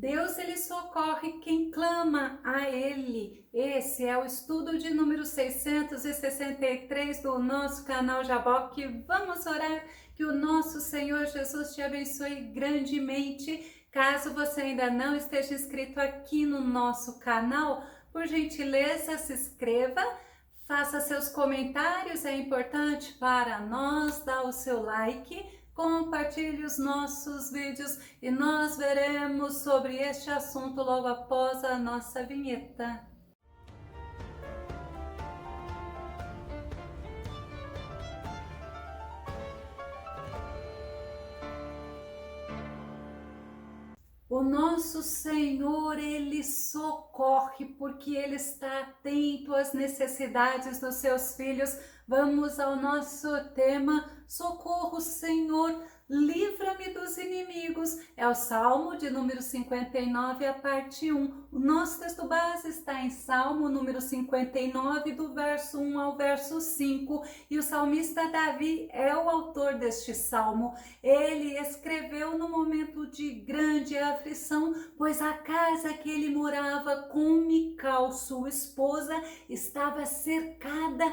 Deus, ele socorre quem clama a ele. Esse é o estudo de número 663 do nosso canal Jaboque. Vamos orar que o nosso Senhor Jesus te abençoe grandemente. Caso você ainda não esteja inscrito aqui no nosso canal, por gentileza, se inscreva, faça seus comentários, é importante para nós, dá o seu like, compartilhe os nossos vídeos e nós veremos sobre este assunto logo após a nossa vinheta. O nosso Senhor, Ele socorre porque Ele está atento às necessidades dos seus filhos. Vamos ao nosso tema, socorro, Senhor, livra-me dos inimigos. É o Salmo de número 59, a parte 1. O nosso texto base está em Salmo número 59, do verso 1 ao verso 5. E o salmista Davi é o autor deste salmo. Ele escreveu no momento de grande aflição, pois a casa que ele morava com Mical, sua esposa, estava cercada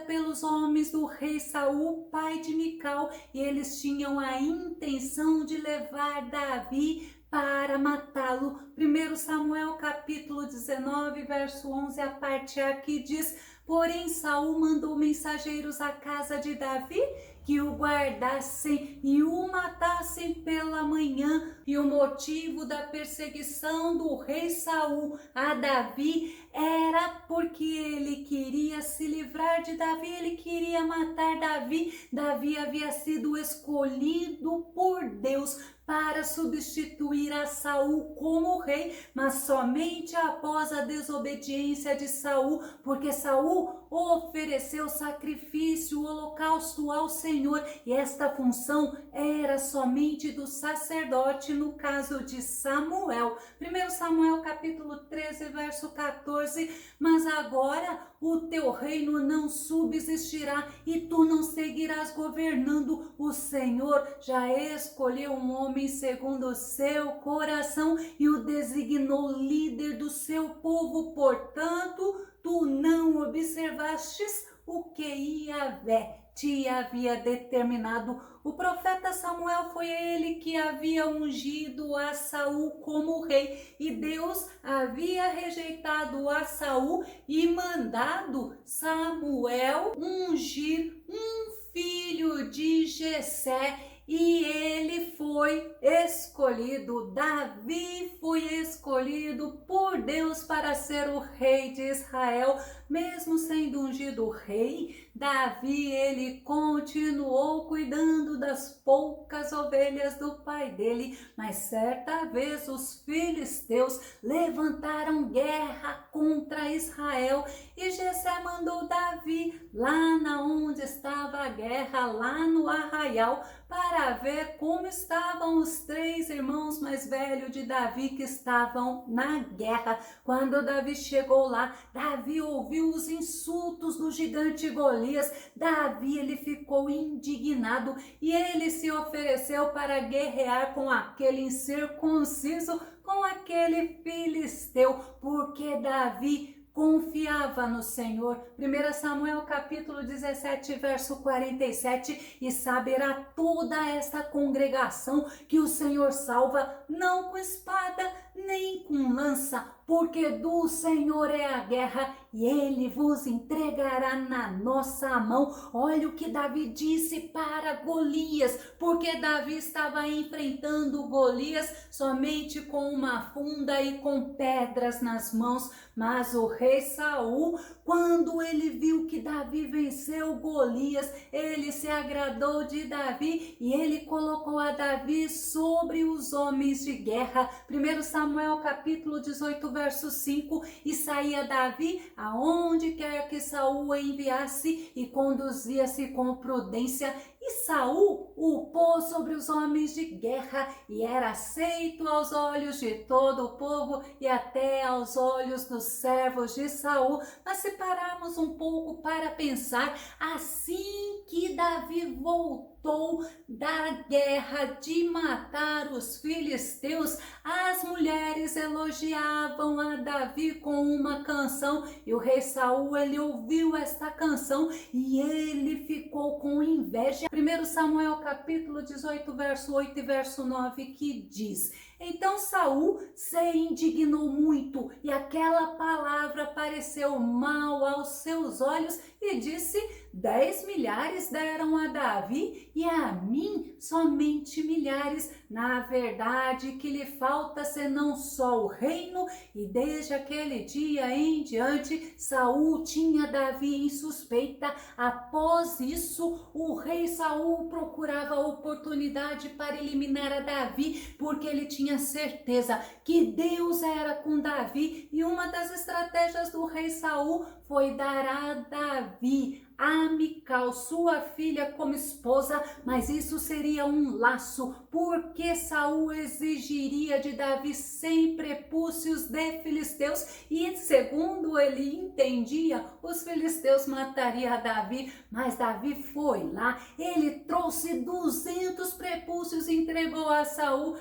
pelos homens do rei Saul, pai de Mical, e eles tinham a intenção de levar Davi para matá-lo. 1 Samuel capítulo 19, verso 11, a parte A que diz: porém Saul mandou mensageiros à casa de Davi que o guardassem e o matassem pela manhã. E o motivo da perseguição do rei Saul a Davi era porque ele queria se livrar de Davi, ele queria matar Davi. Davi havia sido escolhido por Deus para substituir a Saul como rei, mas somente após a desobediência de Saul, porque Saul ofereceu sacrifício, holocausto ao Senhor, e esta função era somente do sacerdote, no caso de Samuel. 1 Samuel capítulo 13, verso 14, mas agora o teu reino não subsistirá e tu não seguirás governando. O Senhor já escolheu um homem segundo o seu coração e o designou líder do seu povo. Portanto, tu não observastes o que Yahvé te havia determinado. O profeta Samuel foi ele que havia ungido a Saul como rei, e Deus havia rejeitado a Saul e mandado Samuel ungir um filho de Jessé, e ele foi escolhido. Davi foi escolhido por Deus para ser o rei de Israel. Mesmo sendo ungido rei, Davi, ele continuou cuidando das poucas ovelhas do pai dele. Mas certa vez os filisteus levantaram guerra contra Israel e Jessé mandou Davi lá na onde estava a guerra, lá no arraial, para ver como estavam os 3 irmãos mais velhos de Davi que estavam na guerra. Quando Davi chegou lá, Davi ouviu os insultos do gigante Golias. Davi, ele ficou indignado e ele se ofereceu para guerrear com aquele incircunciso, com aquele filisteu, porque Davi confiava no Senhor. 1 Samuel capítulo 17, verso 47, e saberá toda esta congregação que o Senhor salva, não com espada nem com lança, porque do Senhor é a guerra e ele vos entregará na nossa mão. Olha o que Davi disse para Golias, porque Davi estava enfrentando Golias somente com uma funda e com pedras nas mãos. Mas o rei Saul, quando ele viu que Davi venceu Golias, ele se agradou de Davi e ele colocou a Davi sobre os homens de guerra. 1 Samuel capítulo 18, verso 5, e saía Davi aonde quer que Saul o enviasse e conduzia-se com prudência E Saul o pôs sobre os homens de guerra, e era aceito aos olhos de todo o povo e até aos olhos dos servos de Saul. Mas se pararmos um pouco para pensar, assim que Davi voltou da guerra de matar os filisteus, as mulheres elogiavam a Davi com uma canção, e o rei Saul, ele ouviu esta canção e ele ficou com inveja. 1 Samuel capítulo 18, verso 8 e verso 9, que diz: então Saul se indignou muito, e aquela palavra pareceu mal aos seus olhos, e disse: 10 milhares deram a Davi, e a mim somente milhares. Na verdade, que lhe falta senão só o reino. E desde aquele dia em diante, Saul tinha Davi em suspeita. Após isso, o rei Saul procurava oportunidade para eliminar a Davi, porque ele tinha certeza que Deus era com Davi, e uma das estratégias do rei Saul foi dar a Davi a Mical, sua filha, como esposa, mas isso seria um laço, porque Saul exigiria de Davi 100 prepúcios de filisteus, e segundo ele entendia, os filisteus matariam Davi. Mas Davi foi lá, ele trouxe 200 prepúcios e entregou a Saul.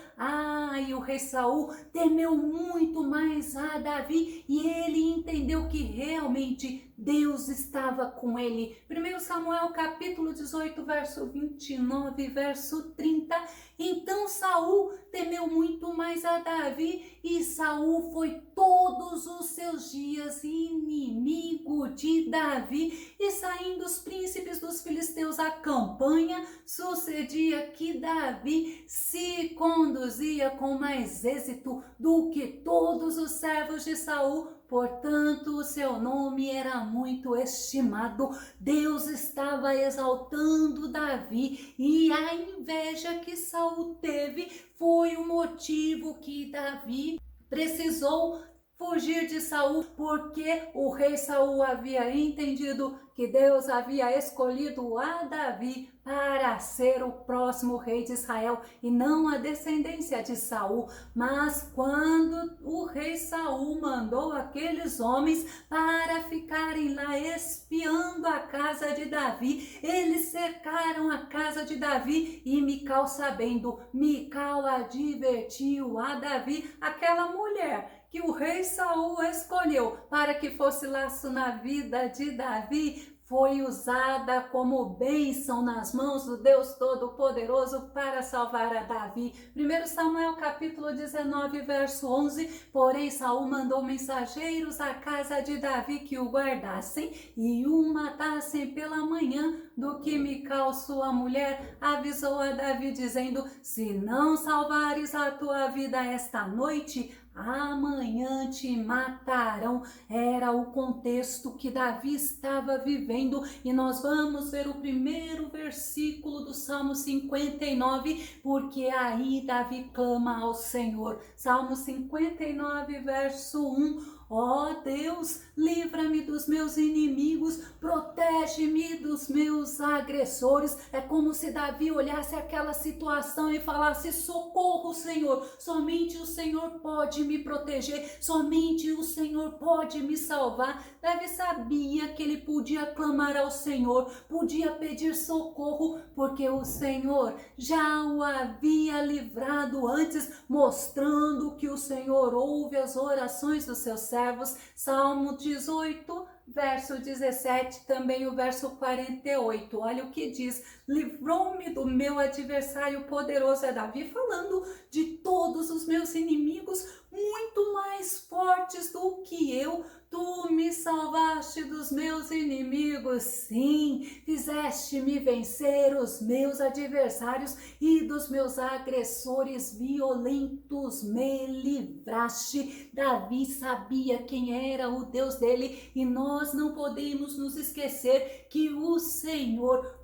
E o rei Saul temeu muito mais a Davi, e ele entendeu que realmente Deus estava com ele. 1 Samuel capítulo 18, verso 29, verso 30. Então Saul temeu muito mais a Davi, e Saul foi todos os seus dias inimigo de Davi. E saindo os príncipes dos filisteus à campanha, sucedia que Davi se conduzia com mais êxito do que todos os servos de Saul. Portanto, o seu nome era muito estimado. Deus estava exaltando Davi, e a inveja que Saul teve foi o motivo que Davi precisou fugir de Saul, porque o rei Saul havia entendido que Deus havia escolhido a Davi para ser o próximo rei de Israel e não a descendência de Saul. Mas quando o rei Saul mandou aqueles homens para ficarem lá espiando a casa de Davi, eles cercaram a casa de Davi, e Mical sabendo, Mical advertiu a Davi, aquela mulher que o rei Saul escolheu para que fosse laço na vida de Davi, foi usada como bênção nas mãos do Deus Todo-Poderoso para salvar a Davi. 1 Samuel capítulo 19, verso 11, porém Saul mandou mensageiros à casa de Davi que o guardassem e o matassem pela manhã, do que Mical, sua mulher, avisou a Davi dizendo: se não salvares a tua vida esta noite, amanhã te matarão. Era o contexto que Davi estava vivendo, e nós vamos ver o primeiro versículo do Salmo 59, porque aí Davi clama ao Senhor. Salmo 59, verso 1. Ó Deus, livra-me dos meus inimigos, protege-me dos meus agressores. É como se Davi olhasse aquela situação e falasse: socorro, Senhor, somente o Senhor pode me proteger, somente o Senhor pode me salvar. Davi sabia que ele podia clamar ao Senhor, podia pedir socorro, porque o Senhor já o havia livrado antes, mostrando que o Senhor ouve as orações dos seus servos. Salmo 18, verso 17, também o verso 48. Olha o que diz: livrou-me do meu adversário poderoso. É Davi falando de todos os meus inimigos, muito mais fortes do que eu. Tu me salvaste dos meus inimigos, sim, fizeste-me vencer os meus adversários, e dos meus agressores violentos me livraste. Davi sabia quem era o Deus dele, e nós não podemos nos esquecer que o Senhor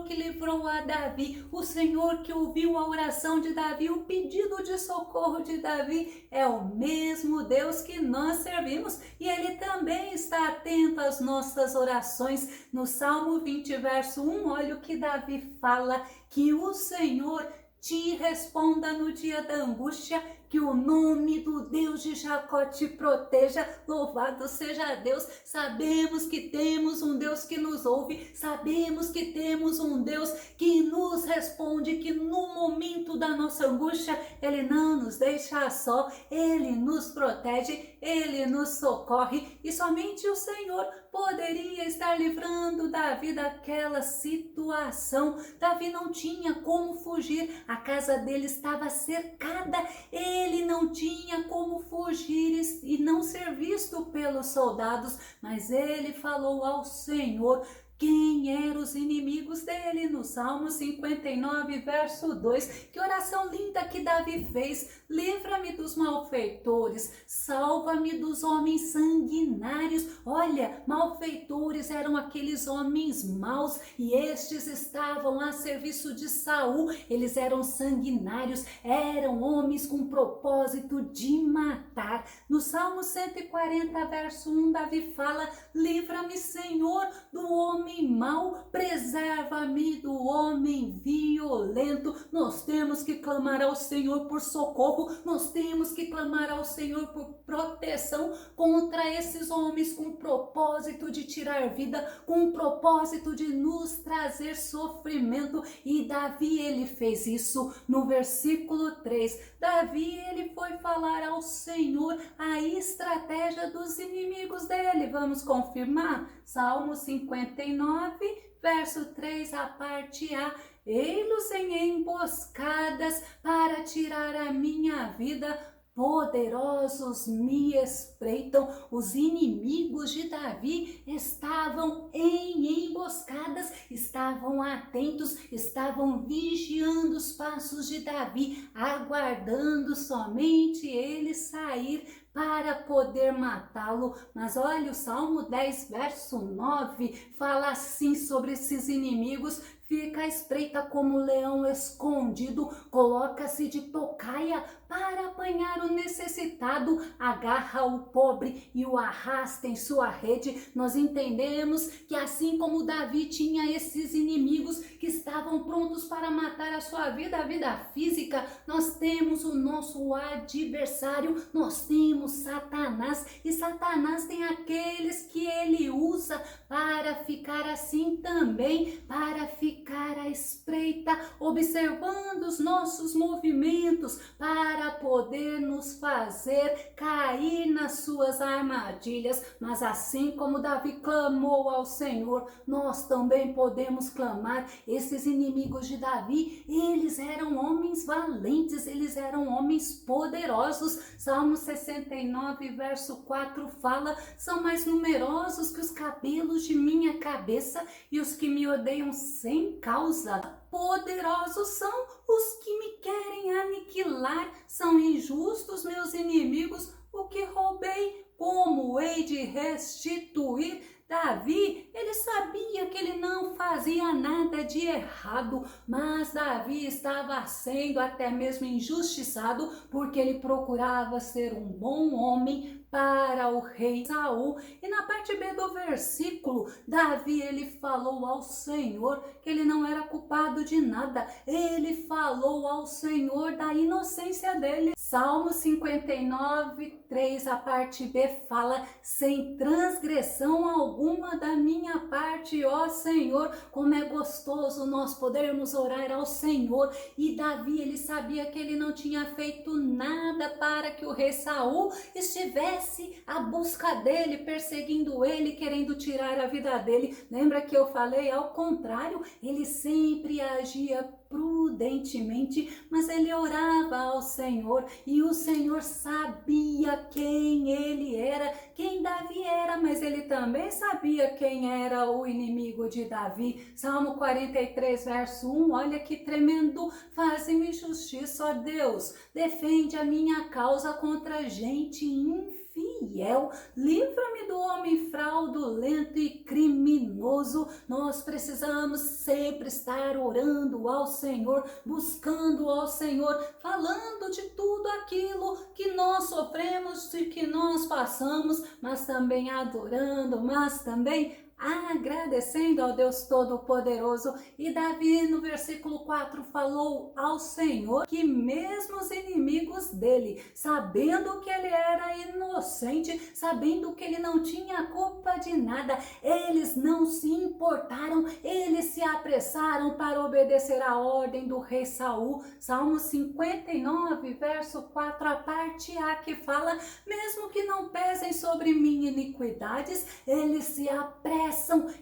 que livrou a Davi, o Senhor que ouviu a oração de Davi, o pedido de socorro de Davi, é o mesmo Deus que nós servimos, e ele Ele também está atento às nossas orações. No Salmo 20, verso 1, olha o que Davi fala, que o Senhor te responda no dia da angústia, que o nome do Deus de Jacó te proteja. Louvado seja Deus. Sabemos que temos um Deus que nos ouve, sabemos que temos um Deus que nos responde, que no momento da nossa angústia Ele não nos deixa só, Ele nos protege, Ele nos socorre, e somente o Senhor poderia estar livrando Davi daquela situação. Davi não tinha como fugir, a casa dele estava cercada, ele não tinha como fugir e não ser visto pelos soldados, mas ele falou ao Senhor quem eram os inimigos dele, no Salmo 59, verso 2. Que oração linda que Davi fez. Livra-me dos malfeitores, salva-me dos homens sanguinários. Olha, malfeitores eram aqueles homens maus e estes estavam a serviço de Saul. Eles eram sanguinários, eram homens com propósito de matar. No Salmo 140, verso 1, Davi fala: livra-me, Senhor, do homem mau, preserva-me do homem violento. Nós temos que clamar ao Senhor por socorro, nós temos que clamar ao Senhor por proteção contra esses homens com propósito de tirar vida, com propósito de nos trazer sofrimento. E Davi, ele fez isso no versículo 3. Davi, ele foi falar ao Senhor a estratégia dos inimigos dele. Vamos confirmar? Salmo 59, verso 3, a parte A. Ei-los em emboscadas para tirar a minha vida, poderosos me espreitam. Os inimigos de Davi estavam em emboscadas, estavam atentos, estavam vigiando os passos de Davi, aguardando somente ele sair para poder matá-lo. Mas olha, o Salmo 10, verso 9, fala assim sobre esses inimigos: fica à espreita como leão escondido, coloca-se de tocaia para apanhar o necessitado, agarra o pobre e o arrasta em sua rede. Nós entendemos que assim como Davi tinha esses inimigos que estavam prontos para matar a sua vida, a vida física, nós temos o nosso adversário, nós temos Satanás, e Satanás tem aqueles que ele usa para ficar assim também, para ficar à espreita, observando os nossos movimentos, para poder nos fazer cair nas suas armadilhas. Mas assim como Davi clamou ao Senhor, nós também podemos clamar. Esses inimigos de Davi, eles eram homens valentes, eles eram homens poderosos. Salmo 69, verso 4 fala: são mais numerosos que os cabelos de minha cabeça, e os que me odeiam sem causa. Poderosos são os que me querem aniquilar, são injustos meus inimigos. O que roubei, como hei de restituir? Davi, ele sabia que ele não fazia nada de errado, mas Davi estava sendo até mesmo injustiçado porque ele procurava ser um bom homem para o rei Saul. E na parte B do versículo, Davi, ele falou ao Senhor que ele não era culpado de nada. Ele falou ao Senhor da inocência dele. Salmo 59, 3, a parte B fala: sem transgressão alguma da minha parte, ó Senhor. Como é gostoso nós podermos orar ao Senhor. E Davi, ele sabia que ele não tinha feito nada para que o rei Saul estivesse à busca dele, perseguindo ele, querendo tirar a vida dele. Lembra que eu falei? Ao contrário, ele sempre agia prudentemente, mas ele orava ao Senhor, e o Senhor sabia quem ele era, quem Davi era, mas ele também sabia quem era o inimigo de Davi. Salmo 43, verso 1, olha que tremendo: faze-me justiça, ó Deus, defende a minha causa contra gente infiel. fiel. Livra-me do homem fraudulento e criminoso. Nós precisamos sempre estar orando ao Senhor, buscando ao Senhor, falando de tudo aquilo que nós sofremos, de que nós passamos, mas também adorando, mas também agradecendo ao Deus Todo-Poderoso. E Davi no versículo 4 falou ao Senhor que mesmo os inimigos dele, sabendo que ele era inocente, sabendo que ele não tinha culpa de nada, eles não se importaram, eles se apressaram para obedecer a ordem do rei Saul. Salmo 59, verso 4, a parte A, que fala: mesmo que não pesem sobre mim iniquidades, eles se apressam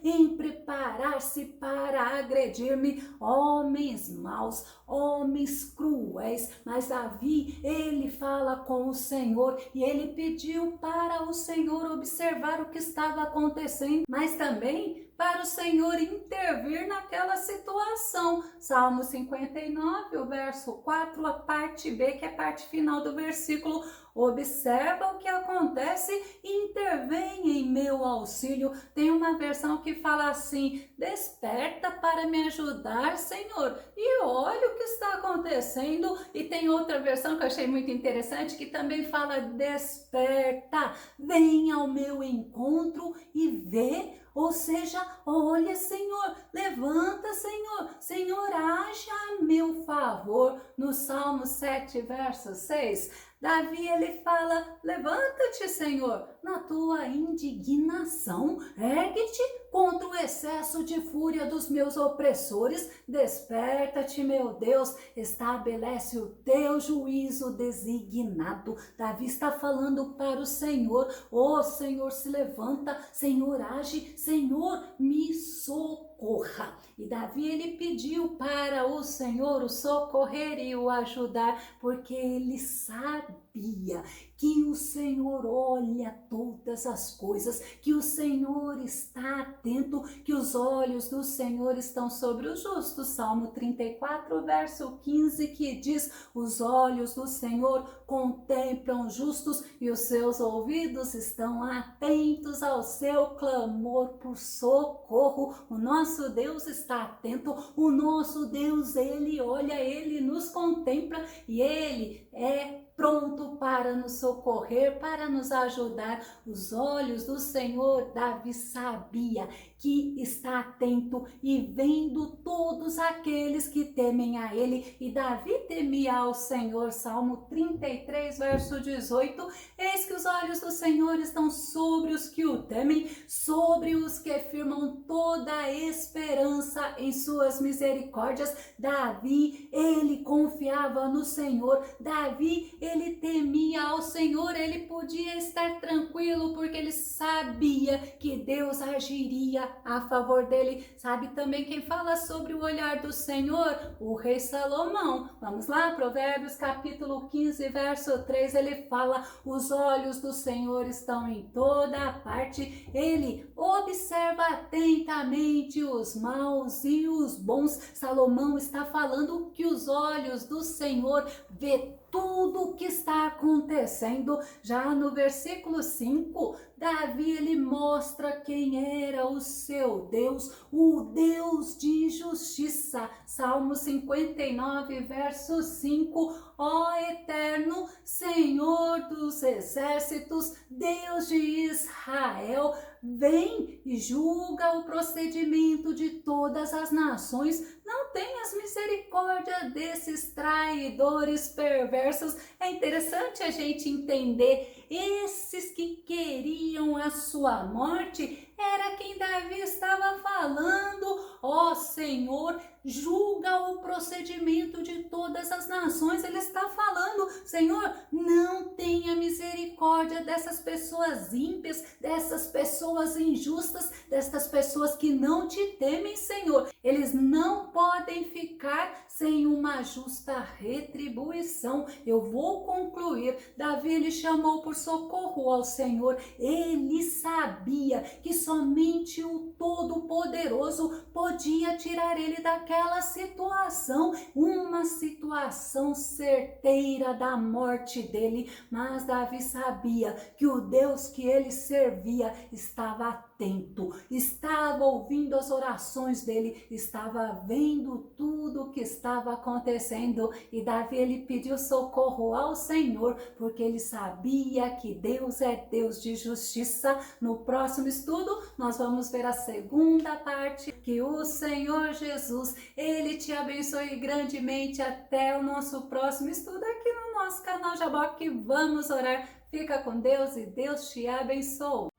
em preparar-se para agredir-me. Homens maus, homens cruéis. Mas Davi, ele fala com o Senhor e ele pediu para o Senhor observar o que estava acontecendo, mas também para o Senhor intervir naquela situação. Salmo 59, o verso 4, a parte B, que é a parte final do versículo: observa o que acontece e intervém em meu auxílio. Tem uma versão que fala assim: desperta para me ajudar, Senhor, e olha o que está acontecendo. E tem outra versão que eu achei muito interessante, que também fala: desperta, vem ao meu encontro e vê. Ou seja, olha, Senhor, levanta, Senhor, Senhor, haja a meu favor. No Salmo 7, verso 6, Davi, ele fala: levanta-te, Senhor, na tua indignação, ergue-te contra o excesso de fúria dos meus opressores, desperta-te, meu Deus, estabelece o teu juízo designado. Davi está falando para o Senhor: ó Senhor, se levanta, Senhor, age, Senhor, me socorra. E Davi, ele pediu para o Senhor o socorrer e o ajudar, porque ele sabia que o Senhor olha todas as coisas, que o Senhor está atento, que os olhos do Senhor estão sobre os justos. Salmo 34, verso 15, que diz: os olhos do Senhor contemplam os justos e os seus ouvidos estão atentos ao seu clamor por socorro. O nosso Deus está atento, o nosso Deus, ele olha, ele nos contempla e ele é pronto para nos socorrer, para nos ajudar. Os olhos do Senhor, Davi sabia que está atento e vendo todos aqueles que temem a ele. E Davi temia ao Senhor. Salmo 33, verso 18: eis que os olhos do Senhor estão sobre os que o temem, sobre os que firmam toda a esperança em suas misericórdias. Davi, ele confiava no Senhor. Davi, ele temia ao Senhor. Ele podia estar tranquilo porque ele sabia que Deus agiria a favor dele. Sabe também quem fala sobre o olhar do Senhor? O rei Salomão. Vamos lá, Provérbios capítulo 15, verso 3, ele fala: os olhos do Senhor estão em toda a parte, ele observa atentamente os maus e os bons. Salomão está falando que os olhos do Senhor vê tudo o que está acontecendo. Já no versículo 5, Davi, ele mostra quem era o seu Deus, o Deus de justiça. Salmo 59, verso 5: ó eterno Senhor dos exércitos, Deus de Israel, vem e julga o procedimento de todas as nações. Não tenhas misericórdia desses traidores perversos. É interessante a gente entender, esses que queriam a sua morte, era quem Davi estava falando. Ó Senhor, julga o procedimento de todas as nações. Ele está falando: Senhor, não tenha misericórdia dessas pessoas ímpias, dessas pessoas injustas, dessas pessoas que não te temem, Senhor. Eles não podem ficar sem uma justa retribuição. Eu vou concluir. Davi, ele chamou por socorro ao Senhor. Ele sabia que somente o Todo-Poderoso podia tirar ele daquela situação, uma situação certeira da morte dele. Mas Davi sabia sabia que o Deus que ele servia estava atento, estava ouvindo as orações dele, estava vendo tudo o que estava acontecendo. E Davi, ele pediu socorro ao Senhor, porque ele sabia que Deus é Deus de justiça. No próximo estudo, nós vamos ver a segunda parte. Que o Senhor Jesus, ele te abençoe grandemente. Até o nosso próximo estudo aqui no nosso canal Jaboque. Vamos orar. Fica com Deus e Deus te abençoe.